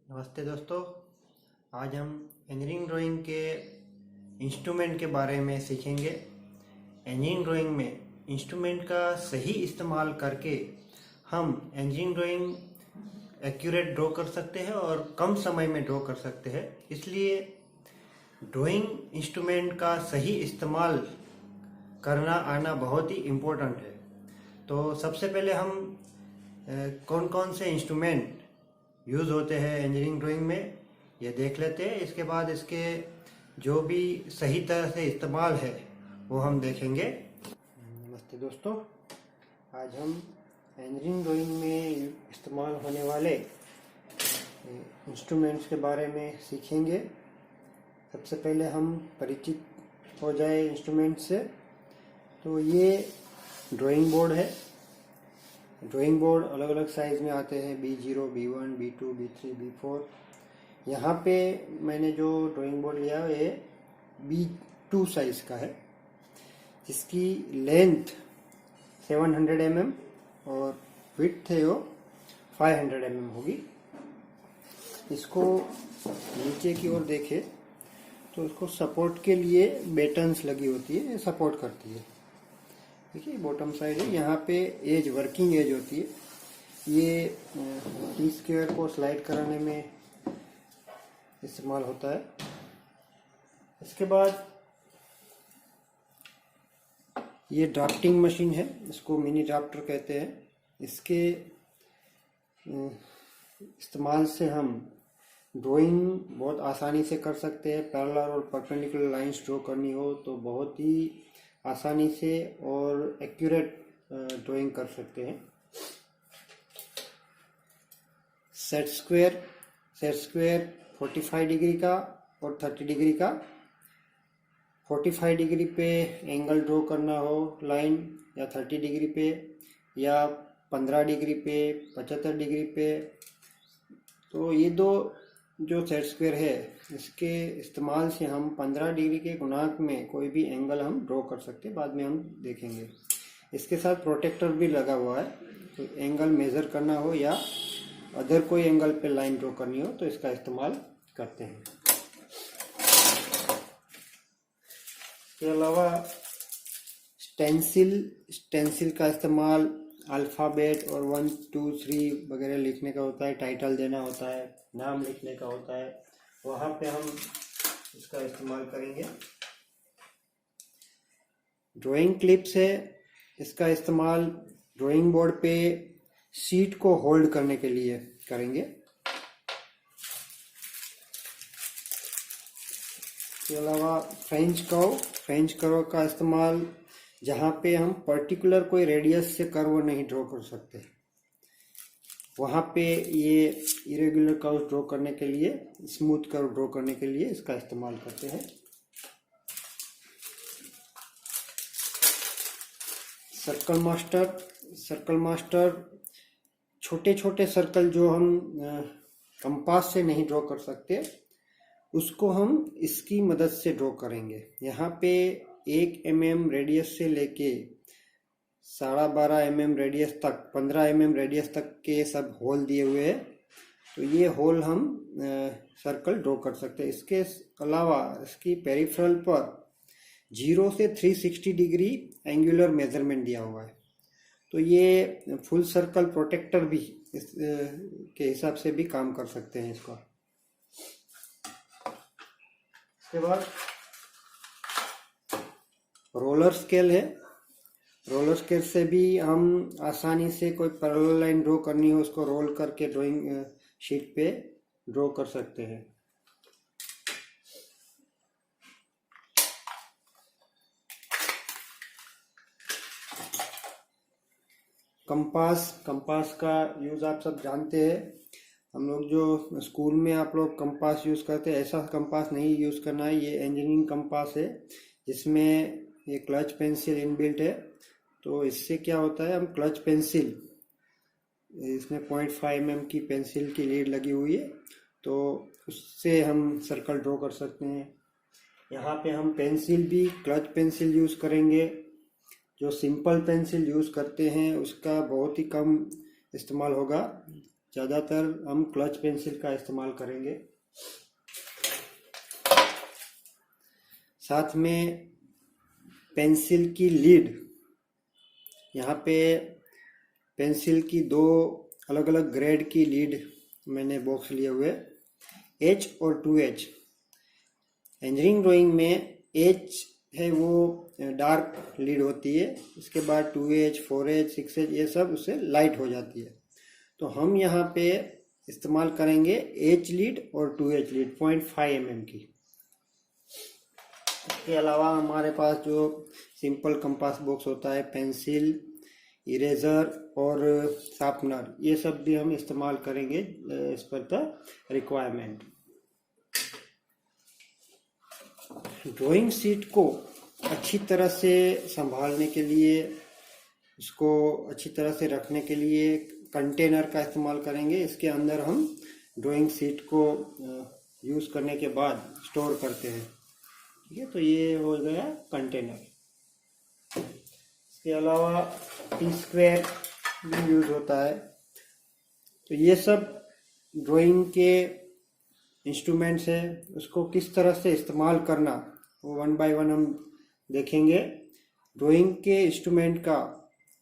नमस्ते दोस्तों। आज हम इंजीनियरिंग ड्राइंग के इंस्ट्रूमेंट के बारे में सीखेंगे। इंजीनियरिंग ड्राइंग में इंस्ट्रूमेंट का सही इस्तेमाल करके हम इंजीनियरिंग ड्राइंग एक्यूरेट ड्रॉ कर सकते हैं और कम समय में ड्रॉ कर सकते हैं। इसलिए ड्राइंग इंस्ट्रूमेंट का सही इस्तेमाल करना आना बहुत ही इम्पोर्टेंट है। तो सबसे पहले हम कौन कौन से इंस्ट्रूमेंट यूज़ होते हैं इंजीनियरिंग ड्राइंग में ये देख लेते हैं। इसके बाद इसके जो भी सही तरह से इस्तेमाल है वो हम देखेंगे। नमस्ते दोस्तों, आज हम इंजीनियरिंग ड्राइंग में इस्तेमाल होने वाले इंस्ट्रूमेंट्स के बारे में सीखेंगे। सबसे पहले हम परिचित हो जाए इंस्ट्रूमेंट से। तो ये ड्राइंग बोर्ड है। ड्राइंग बोर्ड अलग अलग साइज में आते हैं, B0, B1, B2, B3, B4। यहाँ पे मैंने जो ड्राइंग बोर्ड लिया है ये B2 साइज का है, जिसकी लेंथ 700 mm और विड्थ है वो 500 mm होगी। इसको नीचे की ओर देखे तो उसको सपोर्ट के लिए बटन्स लगी होती है, सपोर्ट करती है। देखिए बॉटम साइड है, यहाँ पे एज वर्किंग एज होती है। ये टी स्क्वायर को स्लाइड कराने में इस्तेमाल होता है। इसके बाद ये ड्राफ्टिंग मशीन है, इसको मिनी ड्राफ्टर कहते हैं। इसके इस्तेमाल से हम ड्राइंग बहुत आसानी से कर सकते हैं। पैरेलल और परपेंडिकुलर लाइंस ड्रॉ करनी हो तो बहुत ही आसानी से और एक्यूरेट ड्राइंग कर सकते हैं। सेट स्क्वायर 45 डिग्री का और 30 डिग्री का। 45 डिग्री पे एंगल ड्रॉ करना हो लाइन, या 30 डिग्री पे, या 15 डिग्री पे, 75 डिग्री पे। तो ये दो जो सेट स्क्वायर है इसके इस्तेमाल से हम 15 डिग्री के गुणांक में कोई भी एंगल हम ड्रॉ कर सकते हैं, बाद में हम देखेंगे। इसके साथ प्रोटेक्टर भी लगा हुआ है, तो एंगल मेज़र करना हो या अदर कोई एंगल पे लाइन ड्रॉ करनी हो तो इसका इस्तेमाल करते हैं। इसके अलावा स्टेंसिल का इस्तेमाल अल्फ़ाबेट और 1, 2, 3 वगैरह लिखने का होता है, टाइटल देना होता है, नाम लिखने का होता है, वहाँ पे हम इसका इस्तेमाल करेंगे। ड्राइंग क्लिप्स है, इसका इस्तेमाल ड्राइंग बोर्ड पे शीट को होल्ड करने के लिए करेंगे। इसके अलावा फ्रेंच कर्व का इस्तेमाल जहाँ पे हम पर्टिकुलर कोई रेडियस से कर्व नहीं ड्रॉ कर सकते, वहाँ पे ये इरेगुलर कर्व ड्रॉ करने के लिए, स्मूथ कर्व ड्रॉ करने के लिए इसका इस्तेमाल करते हैं। सर्कल मास्टर छोटे छोटे सर्कल जो हम कंपास से नहीं ड्रॉ कर सकते उसको हम इसकी मदद से ड्रॉ करेंगे। यहाँ पे 1 mm रेडियस से लेके 12.5 mm रेडियस तक, 15 mm रेडियस तक के सब होल दिए हुए हैं। तो ये होल हम सर्कल ड्रॉ कर सकते हैं। इसके अलावा इसकी पेरिफेरल पर 0 से 360 डिग्री एंगुलर मेजरमेंट दिया हुआ है। तो ये फुल सर्कल प्रोटेक्टर भी इस के हिसाब से भी काम कर सकते हैं इसका। इसके बाद रोलर स्केल है। रोलर स्केल से भी हम आसानी से कोई पैरेलल लाइन ड्रॉ करनी हो उसको रोल करके ड्राइंग शीट पे ड्रॉ कर सकते हैं। कंपास का यूज़ आप सब जानते हैं। हम लोग जो स्कूल में आप लोग कंपास यूज़ करते हैं, ऐसा कंपास नहीं यूज़ करना है। ये इंजीनियरिंग कंपास है जिसमें ये क्लच पेंसिल इनबिल्ट है। तो इससे क्या होता है, हम क्लच पेंसिल, इसमें 0.5 mm की पेंसिल की लीड लगी हुई है, तो उससे हम सर्कल ड्रॉ कर सकते हैं। यहाँ पे हम पेंसिल भी क्लच पेंसिल यूज़ करेंगे। जो सिंपल पेंसिल यूज़ करते हैं उसका बहुत ही कम इस्तेमाल होगा। ज़्यादातर हम क्लच पेंसिल का इस्तेमाल करेंगे। साथ में पेंसिल की लीड, यहाँ पे पेंसिल की 2 अलग अलग ग्रेड की लीड मैंने बॉक्स लिए हुए, H और 2H। इंजीनियरिंग ड्राइंग में H है वो डार्क लीड होती है, इसके बाद 2H 4H 6H ये सब उससे लाइट हो जाती है। तो हम यहाँ पे इस्तेमाल करेंगे H लीड और 2H लीड 0.5 mm की। इसके अलावा हमारे पास जो सिंपल कंपास बॉक्स होता है, पेंसिल, इरेजर और शार्पनर, ये सब भी हम इस्तेमाल करेंगे as per the requirement. Drawing sheet को अच्छी तरह से संभालने के लिए, उसको अच्छी तरह से रखने के लिए कंटेनर का इस्तेमाल करेंगे। इसके अंदर हम ड्राइंग शीट को यूज़ करने के बाद स्टोर करते हैं। ठीक है, तो ये हो गया कंटेनर। इसके अलावा टी स्क्वायर भी यूज़ होता है। तो ये सब ड्राइंग के इंस्ट्रूमेंट्स है, उसको किस तरह से इस्तेमाल करना वो 1 बाय 1 हम देखेंगे। ड्राइंग के इंस्ट्रूमेंट का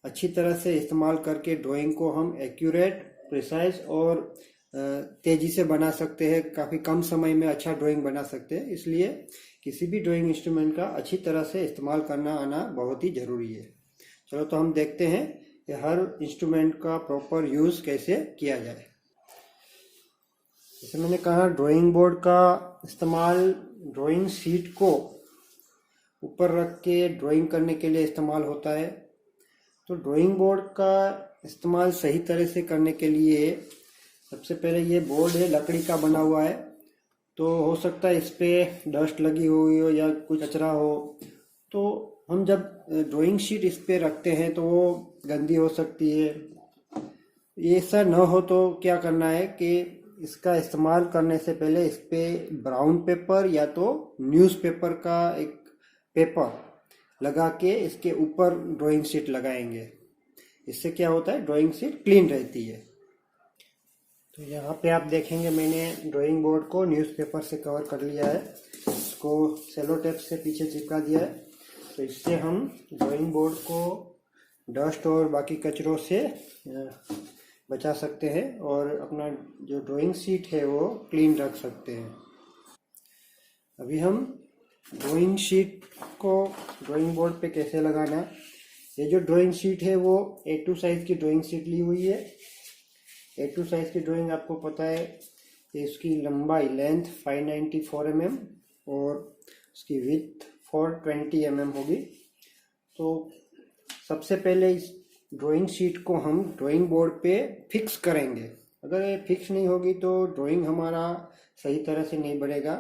अच्छी तरह से इस्तेमाल करके ड्राइंग को हम एक्यूरेट, प्रिसाइज और तेज़ी से बना सकते हैं। काफ़ी कम समय में अच्छा ड्राइंग बना सकते हैं। इसलिए किसी भी ड्राइंग इंस्ट्रूमेंट का अच्छी तरह से इस्तेमाल करना आना बहुत ही ज़रूरी है। चलो तो हम देखते हैं कि हर इंस्ट्रूमेंट का प्रॉपर यूज़ कैसे किया जाए। जैसे मैंने कहा, ड्राइंग बोर्ड का इस्तेमाल ड्राइंग शीट को ऊपर रख के ड्राइंग करने के लिए इस्तेमाल होता है। तो ड्राइंग बोर्ड का इस्तेमाल सही तरह से करने के लिए सबसे पहले ये बोर्ड है, लकड़ी का बना हुआ है, तो हो सकता है इस पर डस्ट लगी हुई हो या कुछ कचरा हो, तो हम जब ड्राइंग शीट इस पर रखते हैं तो वो गंदी हो सकती है। ये ऐसा न हो तो क्या करना है कि इसका इस्तेमाल करने से पहले इस पर ब्राउन पेपर या तो न्यूज़पेपर का एक पेपर लगा के इसके ऊपर ड्राइंग शीट लगाएंगे। इससे क्या होता है, ड्राइंग शीट क्लीन रहती है। तो यहाँ पे आप देखेंगे मैंने ड्राइंग बोर्ड को न्यूज़पेपर से कवर कर लिया है, इसको सेलो टेप से पीछे चिपका दिया है। तो इससे हम ड्राइंग बोर्ड को डस्ट और बाकी कचरों से बचा सकते हैं और अपना जो ड्राइंग शीट है वो क्लीन रख सकते हैं। अभी हम ड्राइंग शीट को ड्राइंग बोर्ड पे कैसे लगाना। ये जो ड्राइंग शीट है वो A2 साइज़ की ड्राइंग शीट ली हुई है। A2 साइज़ की ड्राइंग आपको पता है कि इसकी लंबाई लेंथ 594 mm और उसकी विड्थ 420 mm होगी। तो सबसे पहले इस ड्राइंग शीट को हम ड्राइंग बोर्ड पे फिक्स करेंगे। अगर ये फिक्स नहीं होगी तो ड्राइंग हमारा सही तरह से नहीं बनेगा।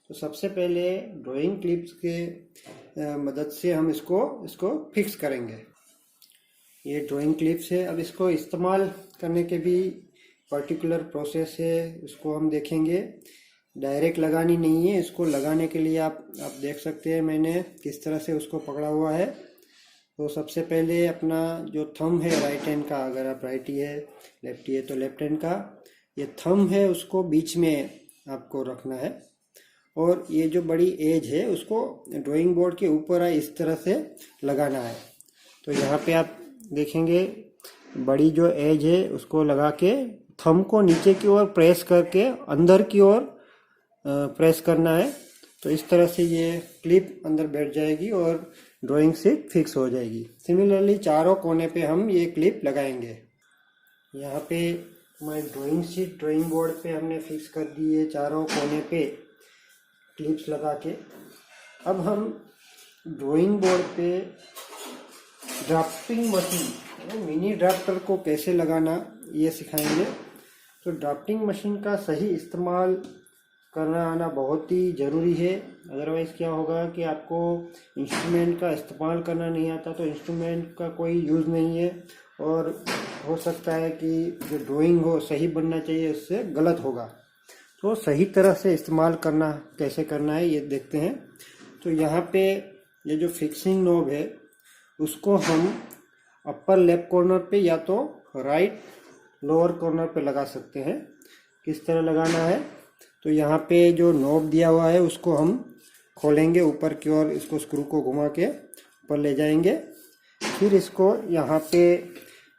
तो सबसे पहले ड्राइंग क्लिप्स के मदद से हम इसको फिक्स करेंगे। ये ड्राइंग क्लिप्स है। अब इसको इस्तेमाल करने के भी पर्टिकुलर प्रोसेस है, उसको हम देखेंगे। डायरेक्ट लगानी नहीं है, इसको लगाने के लिए आप देख सकते हैं मैंने किस तरह से उसको पकड़ा हुआ है। तो सबसे पहले अपना जो थंब है राइट हैंड का, अगर आप राइटी है, लेफ्टी है तो लेफ्ट हैंड का, ये थंब है उसको बीच में आपको रखना है और ये जो बड़ी एज है उसको ड्राइंग बोर्ड के ऊपर इस तरह से लगाना है। तो यहाँ पे आप देखेंगे बड़ी जो एज है उसको लगा के थंब को नीचे की ओर प्रेस करके अंदर की ओर प्रेस करना है। तो इस तरह से ये क्लिप अंदर बैठ जाएगी और ड्राइंग शीट फिक्स हो जाएगी। सिमिलरली चारों कोने पे हम ये क्लिप लगाएंगे। यहाँ पे हमारी ड्राइंग शीट ड्राइंग बोर्ड पे हमने फिक्स कर दी है चारों कोने पे क्लिप्स लगा के। अब हम ड्राइंग बोर्ड पे ड्राफ्टिंग मशीन, मिनी ड्राफ्टर को कैसे लगाना ये सिखाएंगे। तो ड्राफ्टिंग मशीन का सही इस्तेमाल करना आना बहुत ही ज़रूरी है। अदरवाइज़ क्या होगा कि आपको इंस्ट्रूमेंट का इस्तेमाल करना नहीं आता तो इंस्ट्रूमेंट का कोई यूज़ नहीं है और हो सकता है कि जो ड्राइंग हो सही बनना चाहिए उससे गलत होगा। तो सही तरह से इस्तेमाल करना कैसे करना है ये देखते हैं। तो यहाँ पे ये जो फिक्सिंग नॉब है उसको हम अपर लेफ्ट कॉर्नर पे या तो राइट लोअर कॉर्नर पे लगा सकते हैं। किस तरह लगाना है, तो यहाँ पे जो नॉब दिया हुआ है उसको हम खोलेंगे ऊपर की ओर, इसको स्क्रू को घुमा के ऊपर ले जाएंगे। फिर इसको यहाँ पे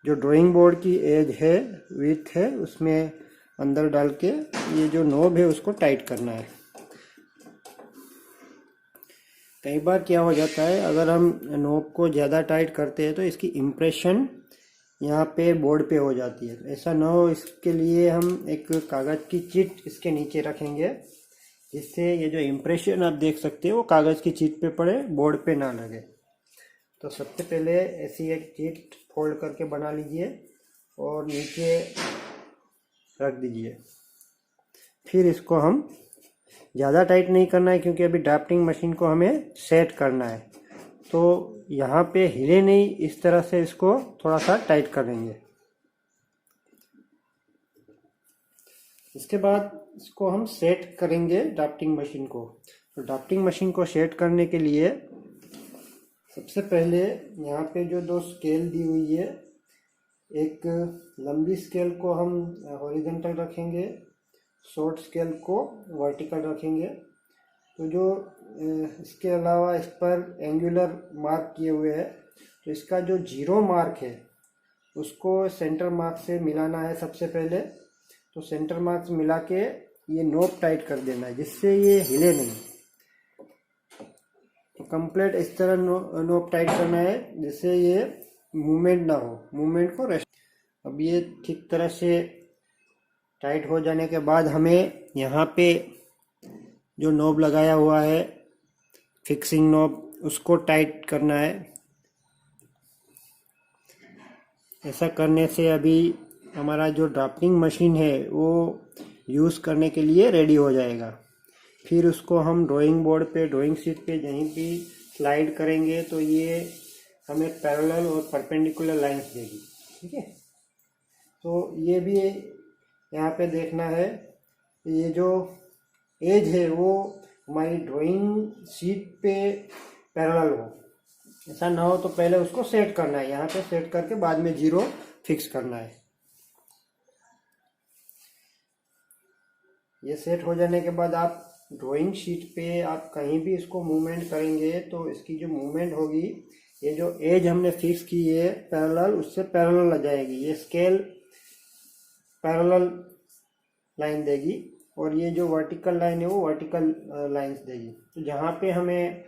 जो ड्राइंग बोर्ड की एज है, विड्थ है, उसमें अंदर डाल के ये जो नॉब है उसको टाइट करना है। कई बार क्या हो जाता है, अगर हम नॉब को ज़्यादा टाइट करते हैं तो इसकी इम्प्रेशन यहाँ पे बोर्ड पे हो जाती है। ऐसा ना हो, इसके लिए हम एक कागज़ की चीट इसके नीचे रखेंगे, जिससे ये जो इम्प्रेशन आप देख सकते हो वो कागज़ की चीट पे पड़े, बोर्ड पे ना लगे। तो सबसे पहले ऐसी एक चीट फोल्ड करके बना लीजिए और नीचे रख दीजिए। फिर इसको हम ज़्यादा टाइट नहीं करना है, क्योंकि अभी ड्राफ्टिंग मशीन को हमें सेट करना है। तो यहाँ पे हिले नहीं, इस तरह से इसको थोड़ा सा टाइट कर देंगे। इसके बाद इसको हम सेट करेंगे ड्राफ्टिंग मशीन को। तो ड्राफ्टिंग मशीन को सेट करने के लिए सबसे पहले यहाँ पे जो दो स्केल दी हुई है, एक लंबी स्केल को हम हॉरिजॉन्टल रखेंगे, शॉर्ट स्केल को वर्टिकल रखेंगे। तो जो इसके अलावा इस पर एंगुलर मार्क किए हुए हैं, तो इसका जो 0 मार्क है उसको सेंटर मार्क से मिलाना है सबसे पहले। तो सेंटर मार्क मिला के ये नॉब टाइट कर देना है, जिससे ये हिले नहीं। तो कंप्लीट इस तरह नॉब टाइट करना है, जिससे ये मूवमेंट ना हो, मूवमेंट को रेस्ट। अब ये ठीक तरह से टाइट हो जाने के बाद हमें यहाँ पे जो नॉब लगाया हुआ है, फिक्सिंग नॉब, उसको टाइट करना है। ऐसा करने से अभी हमारा जो ड्राफ्टिंग मशीन है वो यूज़ करने के लिए रेडी हो जाएगा। फिर उसको हम ड्राइंग बोर्ड पे, ड्राइंग शीट पे कहीं भी स्लाइड करेंगे तो ये हमें पैरेलल और परपेंडिकुलर लाइंस देगी। ठीक है, तो ये भी यहाँ पे देखना है, ये जो एज है वो हमारी ड्राइंग शीट पे पैरेलल हो। ऐसा ना हो तो पहले उसको सेट करना है, यहाँ पे सेट करके बाद में 0 फिक्स करना है। ये सेट हो जाने के बाद आप ड्राइंग शीट पे आप कहीं भी इसको मूवमेंट करेंगे तो इसकी जो मूवमेंट होगी, ये जो एज हमने फिक्स की है पैरेलल, उससे पैरेलल आ जाएगी। ये स्केल पैरेलल लाइन देगी और ये जो वर्टिकल लाइन है वो वर्टिकल लाइंस देगी। तो जहाँ पे हमें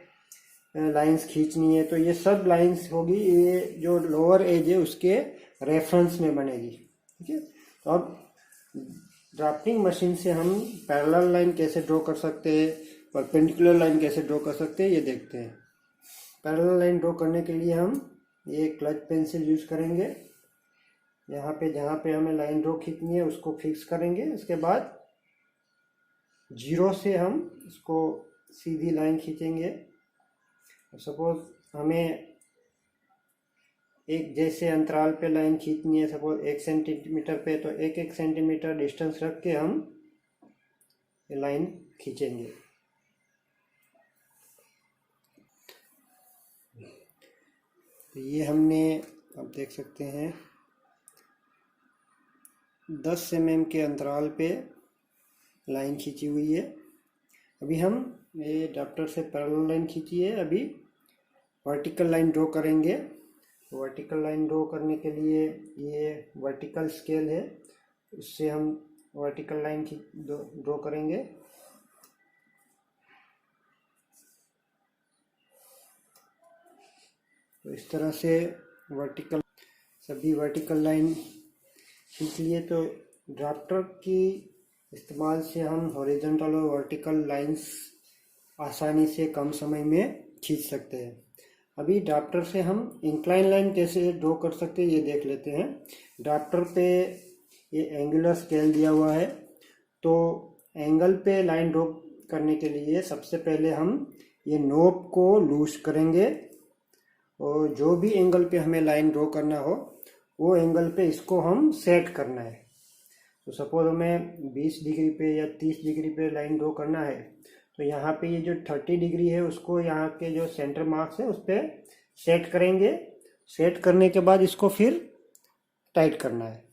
लाइंस खींचनी है तो ये सब लाइंस होगी, ये जो लोअर एज है उसके रेफरेंस में बनेगी। ठीक है, तो अब ड्राफ्टिंग मशीन से हम पैरेलल लाइन कैसे ड्रॉ कर सकते हैं, परपेंडिकुलर लाइन कैसे ड्रॉ कर सकते हैं, ये देखते हैं। पैरेलल लाइन ड्रॉ करने के लिए हम ये क्लच पेंसिल यूज़ करेंगे। यहाँ पे जहाँ पे हमें लाइन ड्रॉ खींचनी है उसको फिक्स करेंगे। इसके बाद 0 से हम इसको सीधी लाइन खींचेंगे। सपोज हमें एक जैसे अंतराल पे लाइन खींचनी है, सपोज 1 सेंटीमीटर पे, तो 1-1 सेंटीमीटर डिस्टेंस रख के हम ये लाइन खींचेंगे। तो ये हमने, आप देख सकते हैं, 10 mm के अंतराल पे लाइन खींची हुई है। अभी हम ये ड्राफ्टर से पैरेलल लाइन खींची है, अभी वर्टिकल लाइन ड्रॉ करेंगे। वर्टिकल लाइन ड्रॉ करने के लिए ये वर्टिकल स्केल है, उससे हम वर्टिकल लाइन ड्रॉ करेंगे। तो इस तरह से सभी वर्टिकल लाइन खींच लिए। तो ड्राफ्टर की इस्तेमाल से हम हॉरिजॉन्टल और वर्टिकल लाइंस आसानी से कम समय में खींच सकते हैं। अभी ड्राफ्टर से हम इंक्लाइन लाइन कैसे ड्रॉ कर सकते हैं ये देख लेते हैं। ड्राफ्टर पे ये एंगुलर स्केल दिया हुआ है, तो एंगल पे लाइन ड्रॉ करने के लिए सबसे पहले हम ये नॉब को लूज करेंगे और जो भी एंगल पे हमें लाइन ड्रॉ करना हो वो एंगल पे इसको हम सेट करना है। तो सपोज हमें 20 डिग्री पे या 30 डिग्री पे लाइन ड्रॉ करना है, तो यहाँ पे ये जो 30 डिग्री है उसको यहाँ के जो सेंटर मार्क्स है उस पर सेट करेंगे। सेट करने के बाद इसको फिर टाइट करना है।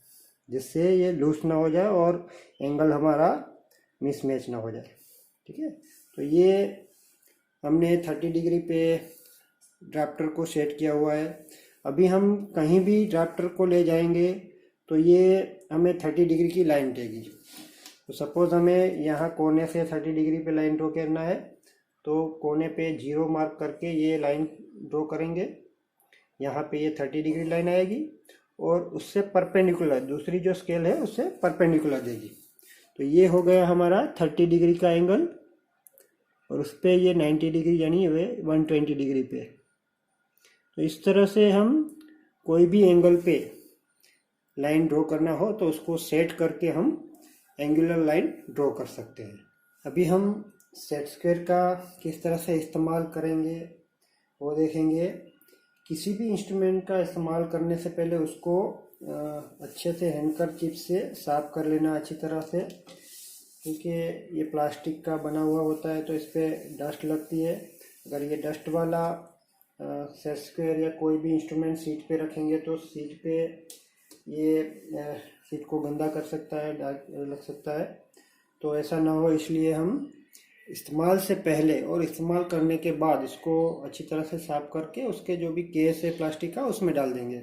जिससे ये लूज ना हो जाए और एंगल हमारा मिसमैच ना हो जाए। ठीक है, तो ये हमने 30 डिग्री पे ड्राफ्टर को सेट किया हुआ है। अभी हम कहीं भी ड्राफ्टर को ले जाएंगे तो ये हमें 30 डिग्री की लाइन देगी। तो सपोज हमें यहाँ कोने से 30 डिग्री पे लाइन ड्रॉ करना है, तो कोने पे 0 मार्क करके ये लाइन ड्रॉ करेंगे। यहाँ पे ये 30 डिग्री लाइन आएगी और उससे परपेंडिकुलर दूसरी जो स्केल है उससे परपेंडिकुलर देगी। तो ये हो गया हमारा 30 डिग्री का एंगल और उस पर ये 90 डिग्री यानी 120 डिग्री पे। तो इस तरह से हम कोई भी एंगल पे लाइन ड्रॉ करना हो तो उसको सेट करके हम एंगुलर लाइन ड्रॉ कर सकते हैं। अभी हम सेट स्क्वायर का किस तरह से इस्तेमाल करेंगे वो देखेंगे। किसी भी इंस्ट्रूमेंट का इस्तेमाल करने से पहले उसको अच्छे से हैंडकरचीफ से साफ कर लेना अच्छी तरह से, क्योंकि ये प्लास्टिक का बना हुआ होता है तो इस पर डस्ट लगती है। अगर ये डस्ट वाला सेट स्क्वायर या कोई भी इंस्ट्रूमेंट सीट पे रखेंगे तो सीट पे ये सीट को गंदा कर सकता है, दाग लग सकता है। तो ऐसा ना हो इसलिए हम इस्तेमाल से पहले और इस्तेमाल करने के बाद इसको अच्छी तरह से साफ करके उसके जो भी केस है प्लास्टिक का उसमें डाल देंगे।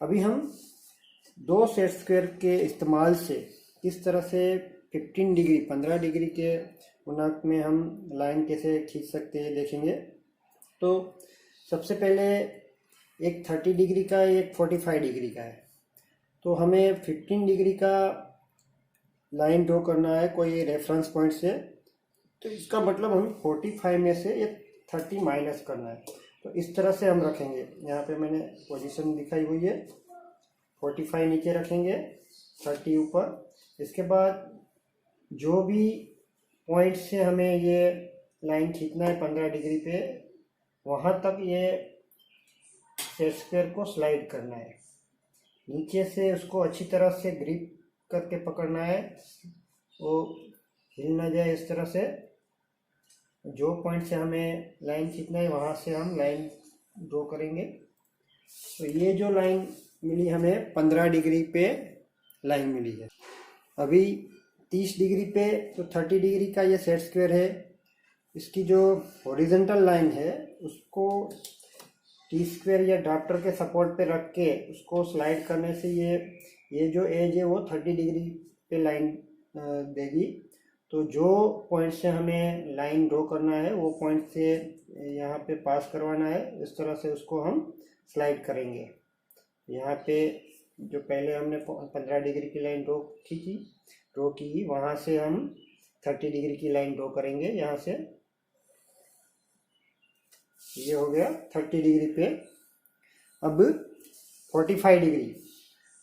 अभी हम 2 सेट स्क्वायर के इस्तेमाल से किस तरह से 15 डिग्री के गुणांक में हम लाइन कैसे खींच सकते हैं देखेंगे। तो सबसे पहले एक 30 डिग्री का एक 45 डिग्री का है, तो हमें 15 डिग्री का लाइन ड्रॉ करना है कोई रेफरेंस पॉइंट से। तो इसका मतलब हम 45 में से ये 30 माइनस करना है। तो इस तरह से हम रखेंगे, यहाँ पे मैंने पोजीशन दिखाई हुई है। 45 नीचे रखेंगे, 30 ऊपर। इसके बाद जो भी पॉइंट से हमें ये लाइन खींचना है 15 डिग्री पे, वहाँ तक ये सेट स्क्वायर को स्लाइड करना है। नीचे से उसको अच्छी तरह से ग्रिप करके पकड़ना है, वो हिल ना जाए इस तरह से। जो पॉइंट से हमें लाइन खींचना है वहाँ से हम लाइन ड्रॉ करेंगे। तो ये जो लाइन मिली हमें 15 डिग्री पे लाइन मिली है। अभी 30 डिग्री पे तो 30 डिग्री का ये सेट स्क्वायर है, इसकी जो हॉरिजॉन्टल लाइन है उसको टी स्क्वायर या ड्राफ्टर के सपोर्ट पे रख के उसको स्लाइड करने से ये जो एज है वो 30 डिग्री पे लाइन देगी। तो जो पॉइंट से हमें लाइन ड्रॉ करना है वो पॉइंट से यहाँ पे पास करवाना है। इस तरह से उसको हम स्लाइड करेंगे। यहाँ पे जो पहले हमने 15 डिग्री की लाइन ड्रॉ की वहाँ से हम 30 डिग्री की लाइन ड्रॉ करेंगे। यहाँ से ये हो गया 30 डिग्री पे। अब 45 डिग्री,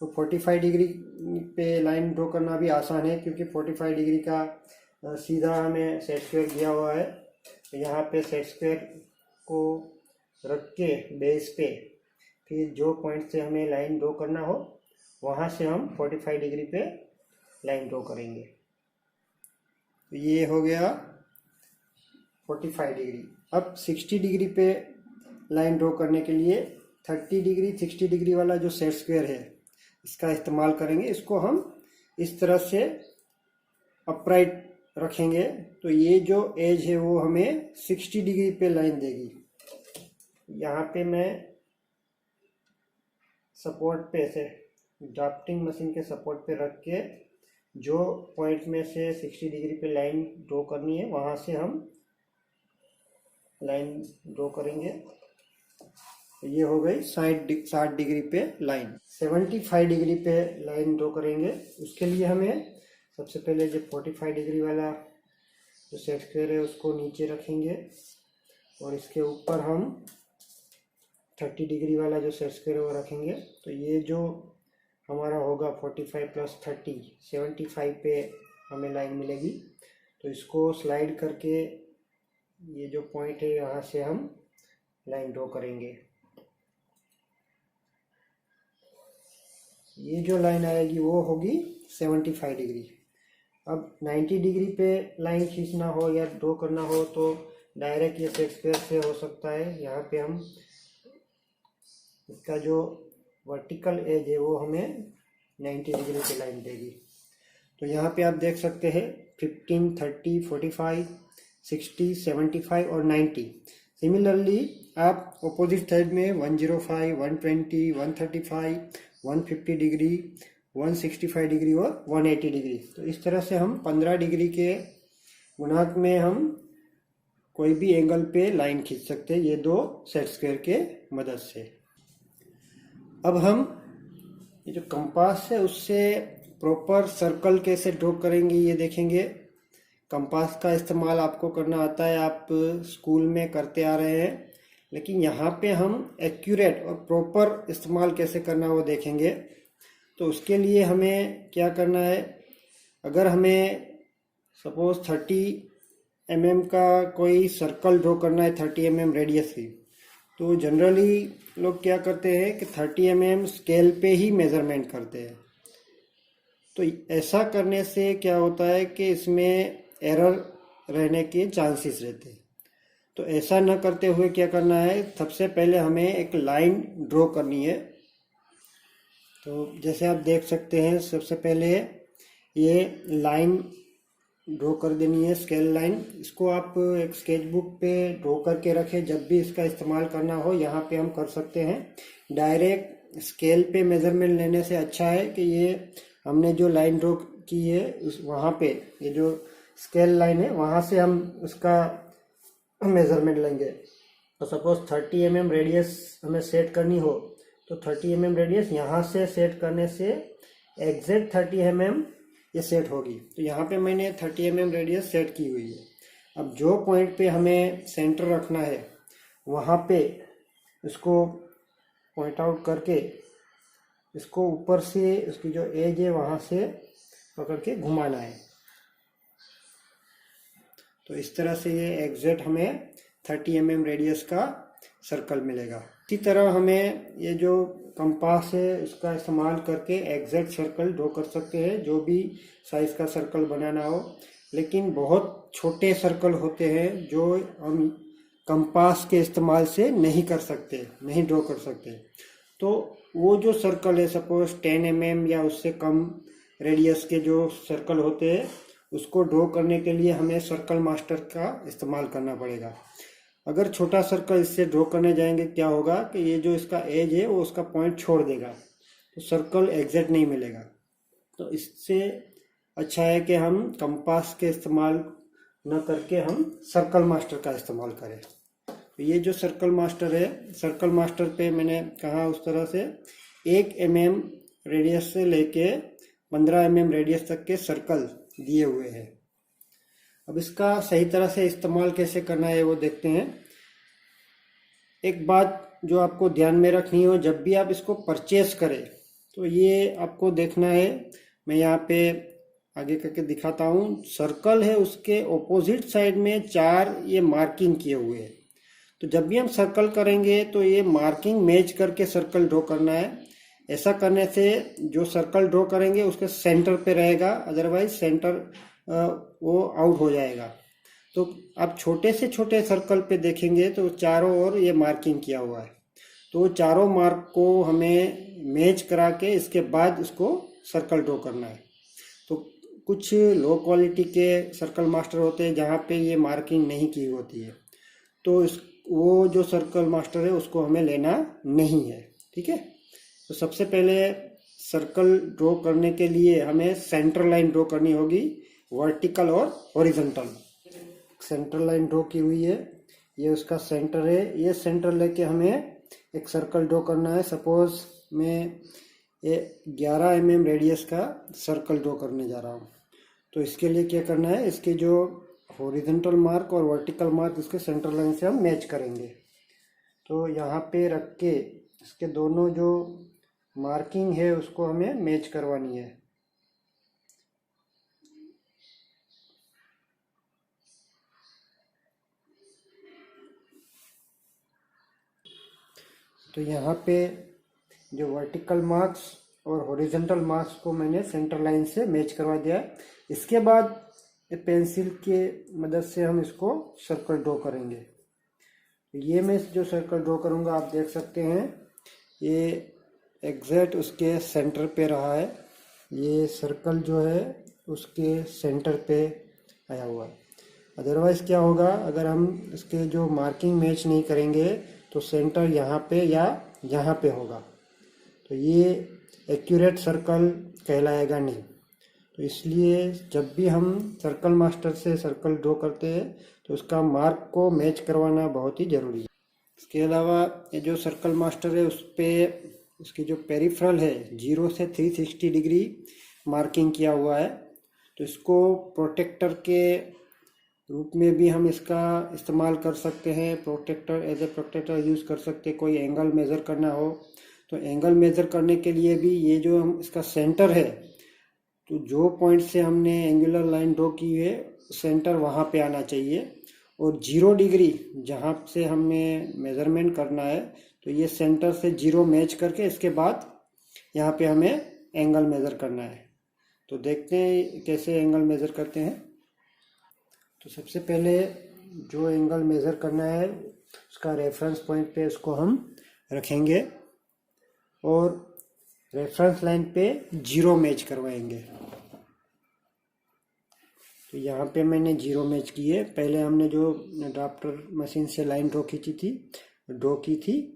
तो 45 डिग्री पे लाइन ड्रॉ करना भी आसान है, क्योंकि 45 डिग्री का सीधा हमें सेट स्क्वायर दिया हुआ है। तो यहाँ पे सेट स्क्वायर को रख के बेस पे फिर जो पॉइंट से हमें लाइन ड्रॉ करना हो वहाँ से हम 45 डिग्री पे लाइन ड्रॉ करेंगे। तो ये हो गया 45 डिग्री। अब 60 डिग्री पे लाइन ड्रॉ करने के लिए 30 डिग्री 60 डिग्री वाला जो सेट स्क्वायर है इसका इस्तेमाल करेंगे। इसको हम इस तरह से अपराइट रखेंगे, तो ये जो एज है वो हमें 60 डिग्री पे लाइन देगी। यहाँ पे मैं सपोर्ट पे से ड्राफ्टिंग मशीन के सपोर्ट पे रख के जो पॉइंट में से 60 डिग्री पे लाइन ड्रॉ करनी है वहाँ से हम लाइन ड्रॉ करेंगे। ये हो गई 60 डिग्री पे लाइन। 75 डिग्री पे लाइन ड्रॉ करेंगे। उसके लिए हमें सबसे पहले जो 45 डिग्री वाला जो सेट स्क्वायर है उसको नीचे रखेंगे और इसके ऊपर हम 30 डिग्री वाला जो सेट स्क्वायर है वो रखेंगे। तो ये जो हमारा होगा 45 प्लस 30 75 पे हमें लाइन मिलेगी। तो इसको स्लाइड करके ये जो पॉइंट है यहाँ से हम लाइन ड्रॉ करेंगे। ये जो लाइन आएगी वो होगी 75 डिग्री। अब 90 डिग्री पे लाइन खींचना हो या ड्रॉ करना हो तो डायरेक्ट ये सेट स्क्वायर से हो सकता है। यहाँ पे हम इसका जो वर्टिकल एज है वो हमें 90 डिग्री की लाइन देगी। तो यहाँ पे आप देख सकते हैं 15, 30, 45, 60, 75 और 90। सिमिलरली आप अपोजिट साइड में 105, 120, 135, 150 डिग्री, 165 डिग्री और 180 डिग्री। तो इस तरह से हम 15 डिग्री के गुणांक में हम कोई भी एंगल पे लाइन खींच सकते हैं, ये दो सेट स्क्वायर के मदद से। अब हम ये जो कंपास है उससे प्रॉपर सर्कल कैसे ड्रॉ करेंगे ये देखेंगे। कंपास का इस्तेमाल आपको करना आता है, आप स्कूल में करते आ रहे हैं, लेकिन यहाँ पे हम एक्यूरेट और प्रॉपर इस्तेमाल कैसे करना वो देखेंगे। तो उसके लिए हमें क्या करना है, अगर हमें सपोज 30 mm का कोई सर्कल ड्रॉ करना है 30 mm रेडियस की, तो जनरली लोग क्या करते हैं कि 30 mm स्केल पे ही मेज़रमेंट करते हैं। तो ऐसा करने से क्या होता है कि इसमें एरर रहने के चांसेस रहते हैं। तो ऐसा न करते हुए क्या करना है, सबसे पहले हमें एक लाइन ड्रॉ करनी है। तो जैसे आप देख सकते हैं, सबसे पहले ये लाइन ड्रॉ कर देनी है, स्केल लाइन। इसको आप एक स्केच बुक पे ड्रॉ करके रखें, जब भी इसका इस्तेमाल करना हो यहाँ पे हम कर सकते हैं। डायरेक्ट स्केल पे मेज़रमेंट लेने से अच्छा है कि ये हमने जो लाइन ड्रॉ की है उस वहाँ पे ये जो स्केल लाइन है वहाँ से हम उसका मेज़रमेंट लेंगे। तो सपोज 30 mm रेडियस हमें सेट करनी हो, तो 30 mm रेडियस यहाँ से सेट करने से एग्जैक्ट 30 mm ये सेट होगी। तो यहाँ पे मैंने 30 mm रेडियस सेट की हुई है। अब जो पॉइंट पे हमें सेंटर रखना है वहाँ पे इसको पॉइंट आउट करके इसको ऊपर से इसकी जो एज है वहाँ से पकड़ के घुमाना है। तो इस तरह से ये एग्जैक्ट हमें 30 mm रेडियस का सर्कल मिलेगा। इसी तरह हमें ये जो कंपास है इसका इस्तेमाल करके एग्जैक्ट सर्कल ड्रॉ कर सकते हैं, जो भी साइज का सर्कल बनाना हो। लेकिन बहुत छोटे सर्कल होते हैं जो हम कंपास के इस्तेमाल से नहीं कर सकते, नहीं ड्रॉ कर सकते। तो वो जो सर्कल है सपोज 10 mm या उससे कम रेडियस के जो सर्कल होते हैं उसको ड्रॉ करने के लिए हमें सर्कल मास्टर का इस्तेमाल करना पड़ेगा। अगर छोटा सर्कल इससे ड्रॉ करने जाएंगे क्या होगा कि ये जो इसका एज है वो उसका पॉइंट छोड़ देगा, तो सर्कल एग्जैक्ट नहीं मिलेगा। तो इससे अच्छा है कि हम कंपास के इस्तेमाल न करके हम सर्कल मास्टर का इस्तेमाल करें। तो ये जो सर्कल मास्टर है, सर्कल मास्टर पे मैंने कहा उस तरह से 1 mm रेडियस से लेके 15 mm रेडियस तक के सर्कल दिए हुए हैं। अब इसका सही तरह से इस्तेमाल कैसे करना है वो देखते हैं। एक बात जो आपको ध्यान में रखनी हो, जब भी आप इसको परचेस करें तो ये आपको देखना है, मैं यहाँ पे आगे करके दिखाता हूँ। सर्कल है उसके ऑपोजिट साइड में 4 ये मार्किंग किए हुए हैं। तो जब भी हम सर्कल करेंगे तो ये मार्किंग मैच करके सर्कल ड्रॉ करना है। ऐसा करने से जो सर्कल ड्रॉ करेंगे उसके सेंटर पे रहेगा, अदरवाइज सेंटर वो आउट हो जाएगा। तो आप छोटे से छोटे सर्कल पे देखेंगे तो चारों ओर ये मार्किंग किया हुआ है। तो चारों मार्क को हमें मैच करा के इसके बाद उसको सर्कल ड्रॉ करना है। तो कुछ लो क्वालिटी के सर्कल मास्टर होते हैं जहाँ पे ये मार्किंग नहीं की होती है, तो वो जो सर्कल मास्टर है उसको हमें लेना नहीं है, ठीक है। तो सबसे पहले सर्कल ड्रॉ करने के लिए हमें सेंटर लाइन ड्रॉ करनी होगी, वर्टिकल और हॉरिजॉन्टल। सेंटर लाइन ड्रॉ की हुई है, ये उसका सेंटर है। ये सेंटर लेके हमें एक सर्कल ड्रॉ करना है। सपोज मैं ये 11 mm रेडियस का सर्कल ड्रॉ करने जा रहा हूँ। तो इसके लिए क्या करना है, इसके जो हॉरिजॉन्टल मार्क और वर्टिकल मार्क इसके सेंटर लाइन से हम मैच करेंगे। तो यहाँ पे रख के इसके दोनों जो मार्किंग है उसको हमें मैच करवानी है। तो यहाँ पे जो वर्टिकल मार्क्स और हॉरिजॉन्टल मार्क्स को मैंने सेंटर लाइन से मैच करवा दिया है। इसके बाद पेंसिल के मदद से हम इसको सर्कल ड्रॉ करेंगे। ये मैं जो सर्कल ड्रॉ करूँगा आप देख सकते हैं ये एग्जैक्ट उसके सेंटर पे रहा है। ये सर्कल जो है उसके सेंटर पे आया हुआ है। अदरवाइज़ क्या होगा, अगर हम इसके जो मार्किंग मैच नहीं करेंगे तो सेंटर यहाँ पे या यहाँ पे होगा, तो ये एक्यूरेट सर्कल कहलाएगा नहीं। तो इसलिए जब भी हम सर्कल मास्टर से सर्कल ड्रॉ करते हैं तो उसका मार्क को मैच करवाना बहुत ही ज़रूरी है। इसके अलावा ये जो सर्कल मास्टर है उस पर उसकी जो पेरिफेरल है 0 से 360 डिग्री मार्किंग किया हुआ है। तो इसको प्रोटेक्टर के रूप में भी हम इसका इस्तेमाल कर सकते हैं। Protector as a protector use कर सकते हैं। कोई एंगल मेज़र करना हो तो एंगल मेज़र करने के लिए भी ये जो हम इसका सेंटर है, तो जो पॉइंट से हमने एंगुलर लाइन ड्रॉ की है सेंटर वहाँ पे आना चाहिए, और 0 डिग्री जहाँ से हमने मेज़रमेंट करना है तो ये सेंटर से 0 मैच करके इसके बाद यहाँ पे हमें एंगल मेज़र करना है। तो देखते हैं कैसे एंगल मेज़र करते हैं। तो सबसे पहले जो एंगल मेज़र करना है उसका रेफरेंस पॉइंट पे उसको हम रखेंगे और रेफरेंस लाइन पे 0 मैच करवाएंगे। तो यहाँ पे मैंने 0 मैच किए। पहले हमने जो ड्राफ्टर मशीन से लाइन ड्रॉ की थी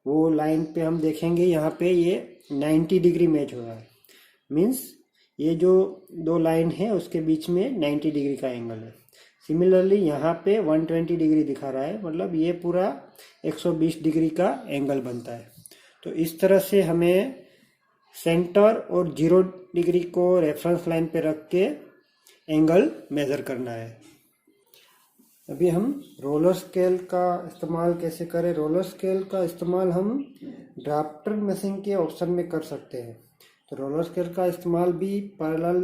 वो लाइन पे हम देखेंगे यहाँ पे ये 90 डिग्री मैच हो रहा है। मीन्स ये जो दो लाइन है उसके बीच में 90 डिग्री का एंगल है। सिमिलरली यहाँ पे 120 डिग्री दिखा रहा है, मतलब ये पूरा 120 डिग्री का एंगल बनता है। तो इस तरह से हमें सेंटर और 0 डिग्री को रेफरेंस लाइन पे रख के एंगल मेज़र करना है। अभी हम रोलर स्केल का इस्तेमाल कैसे करें। रोलर स्केल का इस्तेमाल हम ड्राफ्टर मशीन के ऑप्शन में कर सकते हैं। तो रोलर स्केल का इस्तेमाल भी पैरेलल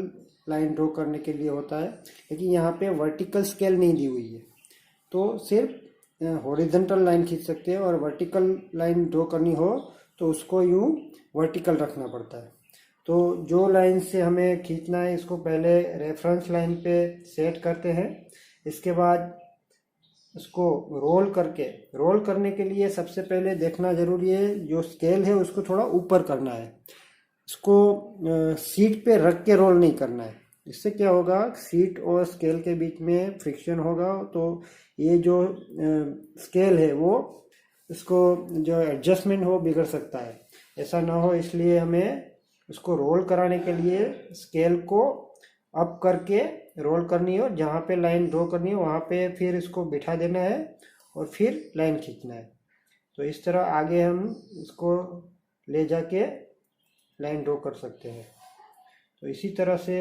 लाइन ड्रॉ करने के लिए होता है, लेकिन यहाँ पे वर्टिकल स्केल नहीं दी हुई है, तो सिर्फ हॉरिजॉन्टल लाइन खींच सकते हैं। और वर्टिकल लाइन ड्रॉ करनी हो तो उसको यूँ वर्टिकल रखना पड़ता है। तो जो लाइन से हमें खींचना है इसको पहले रेफरेंस लाइन पे सेट करते हैं। इसके बाद उसको रोल करने के लिए सबसे पहले देखना ज़रूरी है, जो स्केल है उसको थोड़ा ऊपर करना है। इसको सीट पे रख के रोल नहीं करना है। इससे क्या होगा, सीट और स्केल के बीच में फ्रिक्शन होगा, तो ये जो स्केल है वो इसको जो एडजस्टमेंट हो बिगड़ सकता है। ऐसा ना हो इसलिए हमें उसको रोल कराने के लिए स्केल को अप करके रोल करनी हो, जहाँ पे लाइन ड्रॉ करनी हो वहाँ पे फिर इसको बिठा देना है और फिर लाइन खींचना है। तो इस तरह आगे हम इसको ले जाके लाइन ड्रॉ कर सकते हैं। तो इसी तरह से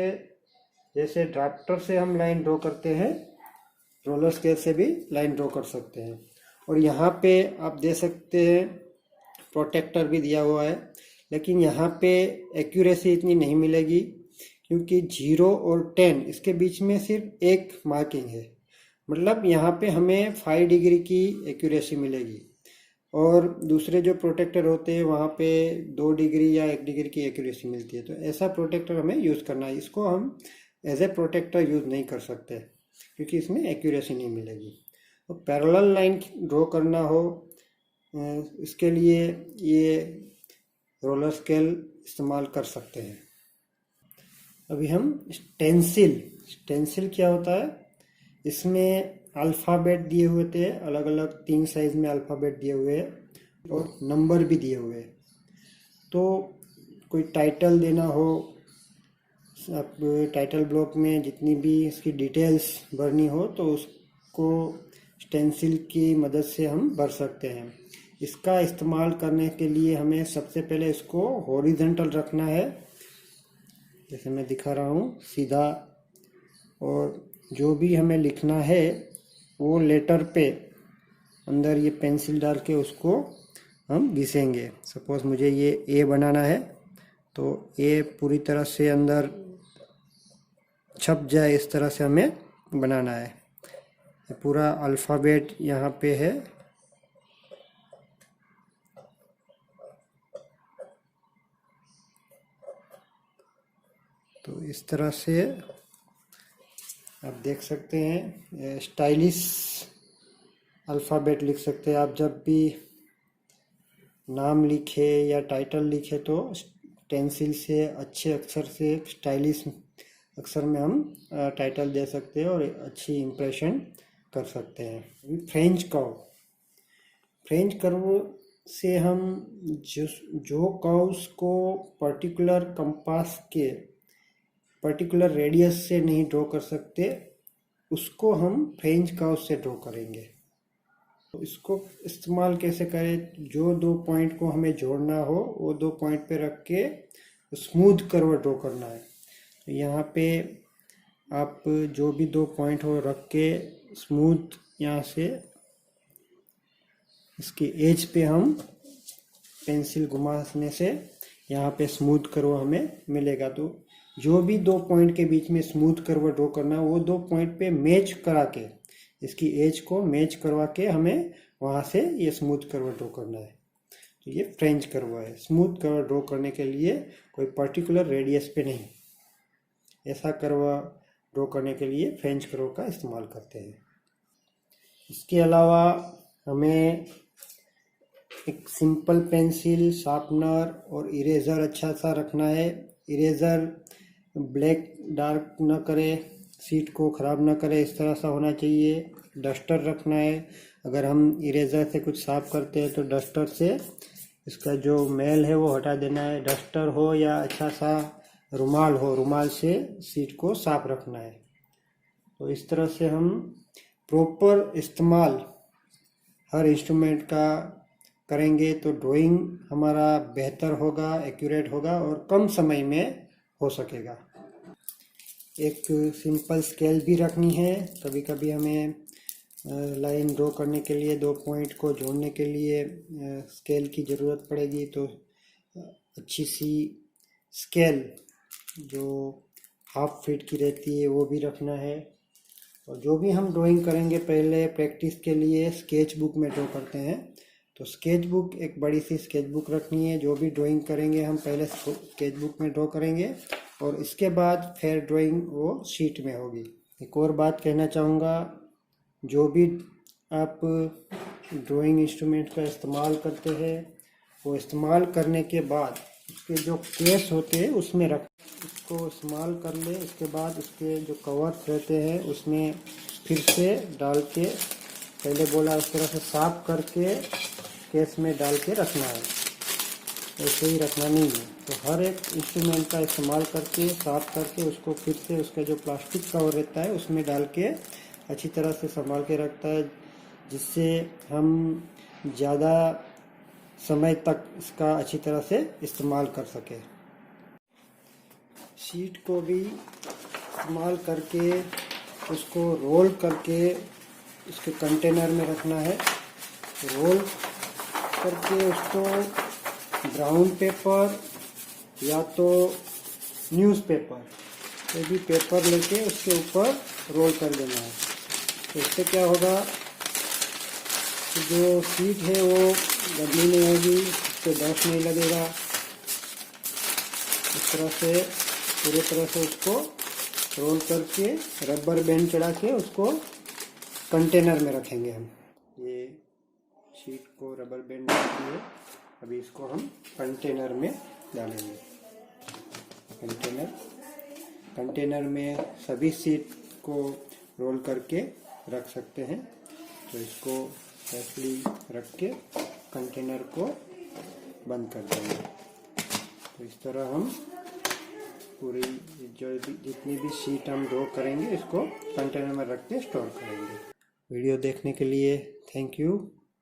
जैसे ड्राफ्टर से हम लाइन ड्रॉ करते हैं, रोलर स्केल से भी लाइन ड्रॉ कर सकते हैं। और यहाँ पे आप दे सकते हैं प्रोटेक्टर भी दिया हुआ है, लेकिन यहाँ पे एक्यूरेसी इतनी नहीं मिलेगी क्योंकि 0 और 10 इसके बीच में सिर्फ एक मार्किंग है। मतलब यहाँ पे हमें 5 डिग्री की एक्यूरेसी मिलेगी, और दूसरे जो प्रोटेक्टर होते हैं वहाँ पे 2 डिग्री या 1 डिग्री की एक्यूरेसी मिलती है। तो ऐसा प्रोटेक्टर हमें यूज़ करना है। इसको हम एज ए प्रोटेक्टर यूज़ नहीं कर सकते क्योंकि इसमें एक्यूरेसी नहीं मिलेगी। तो पैरेलल लाइन ड्रॉ करना हो इसके लिए ये रोलर स्केल इस्तेमाल कर सकते हैं। अभी हम स्टेंसिल क्या होता है, इसमें अल्फ़ाबेट दिए हुए थे, अलग अलग 3 साइज में अल्फ़ाबेट दिए हुए हैं और नंबर भी दिए हुए हैं। तो कोई टाइटल देना हो, आप टाइटल ब्लॉक में जितनी भी इसकी डिटेल्स भरनी हो तो उसको स्टेंसिल की मदद से हम भर सकते हैं। इसका इस्तेमाल करने के लिए हमें सबसे पहले इसको हॉरिजॉन्टल रखना है, जैसे मैं दिखा रहा हूँ सीधा, और जो भी हमें लिखना है वो लेटर पे अंदर ये पेंसिल डाल के उसको हम घिसेंगे। सपोज मुझे ये ए बनाना है तो ए पूरी तरह से अंदर छप जाए इस तरह से हमें बनाना है। पूरा अल्फ़ाबेट यहाँ पे है। तो इस तरह से आप देख सकते हैं, स्टाइलिश अल्फ़ाबेट लिख सकते हैं। आप जब भी नाम लिखे या टाइटल लिखे तो पेंसिल से अच्छे अक्षर से स्टाइलिश अक्षर में हम टाइटल दे सकते हैं और अच्छी इम्प्रेशन कर सकते हैं। फ्रेंच कर्व से हम जो कर्व्स को पर्टिकुलर कंपास के पर्टिकुलर रेडियस से नहीं ड्रॉ कर सकते, उसको हम फ्रेंच कर्व से ड्रॉ करेंगे। तो इसको इस्तेमाल कैसे करें? जो 2 पॉइंट को हमें जोड़ना हो वो 2 पॉइंट पे रख के स्मूथ कर्व ड्रॉ करना है। तो यहाँ पे आप जो भी 2 पॉइंट हो रख के स्मूथ यहाँ से इसकी एज पे हम पेंसिल घुमाने से यहाँ पे स्मूथ कर्व हमें मिलेगा। तो जो भी 2 पॉइंट के बीच में स्मूथ कर्व ड्रॉ करना है वो 2 पॉइंट पे मैच करा के, इसकी एज को मैच करवा के हमें वहाँ से ये स्मूथ कर्व ड्रॉ करना है। तो ये फ्रेंच कर्व है। स्मूथ कर्व ड्रॉ करने के लिए कोई पर्टिकुलर रेडियस पे नहीं, ऐसा कर्व ड्रॉ करने के लिए फ्रेंच कर्व का इस्तेमाल करते हैं। इसके अलावा हमें एक सिंपल पेंसिल, शार्पनर और इरेज़र अच्छा सा रखना है। इरेज़र ब्लैक डार्क न करे, शीट को ख़राब न करे, इस तरह सा होना चाहिए। डस्टर रखना है। अगर हम इरेज़र से कुछ साफ करते हैं तो डस्टर से इसका जो मैल है वो हटा देना है। डस्टर हो या अच्छा सा रुमाल हो, रुमाल से शीट को साफ रखना है। तो इस तरह से हम प्रॉपर इस्तेमाल हर इंस्ट्रूमेंट का करेंगे तो ड्राइंग हमारा बेहतर होगा, एक्यूरेट होगा और कम समय में हो सकेगा। एक सिंपल स्केल भी रखनी है। कभी कभी हमें लाइन ड्रॉ करने के लिए 2 पॉइंट को जोड़ने के लिए स्केल की ज़रूरत पड़ेगी। तो अच्छी सी स्केल जो ½ फीट की रहती है वो भी रखना है। और जो भी हम ड्राइंग करेंगे पहले प्रैक्टिस के लिए स्केच बुक में ड्रॉ करते हैं। तो स्केच बुक, एक बड़ी सी स्केच बुक रखनी है। जो भी ड्राइंग करेंगे हम पहले स्केच बुक में ड्रॉ करेंगे और इसके बाद फिर ड्राइंग वो शीट में होगी। एक और बात कहना चाहूँगा, जो भी आप ड्राइंग इंस्ट्रूमेंट का इस्तेमाल करते हैं वो इस्तेमाल करने के बाद उसके जो केस होते हैं उसमें रख, इसको इस्तेमाल कर ले। इसके बाद उसके जो कवर्स रहते हैं उसमें फिर से डाल के, पहले बोला उस तरह से साफ करके केस में डाल के रखना है, ऐसे ही रखना नहीं है। तो हर एक इंस्ट्रूमेंट का इस्तेमाल करके साफ करके उसको फिर से उसका जो प्लास्टिक कवर रहता है उसमें डाल के अच्छी तरह से संभाल के रखता है, जिससे हम ज़्यादा समय तक इसका अच्छी तरह से इस्तेमाल कर सके। शीट को भी इस्तेमाल करके उसको रोल करके उसके कंटेनर में रखना है। रोल करके उसको ब्राउन पेपर या तो न्यूज़पेपर, कोई भी पेपर लेके उसके ऊपर रोल कर देना है। तो इससे क्या होगा कि जो शीट है वो गंदी नहीं होगी, उस पर डस्ट नहीं लगेगा। इस तरह से पूरी तरह से उसको रोल करके रबर बैंड चढ़ा के उसको कंटेनर में रखेंगे हम। ये शीट को रबर बैंड डालिए। अभी इसको हम कंटेनर में डालेंगे। कंटेनर में सभी शीट को रोल करके रख सकते हैं। तो इसको सेफली रख के कंटेनर को बंद कर देंगे। तो इस तरह हम पूरी जितनी भी शीट हम ड्रॉ करेंगे इसको कंटेनर में रख के स्टोर करेंगे। वीडियो देखने के लिए थैंक यू।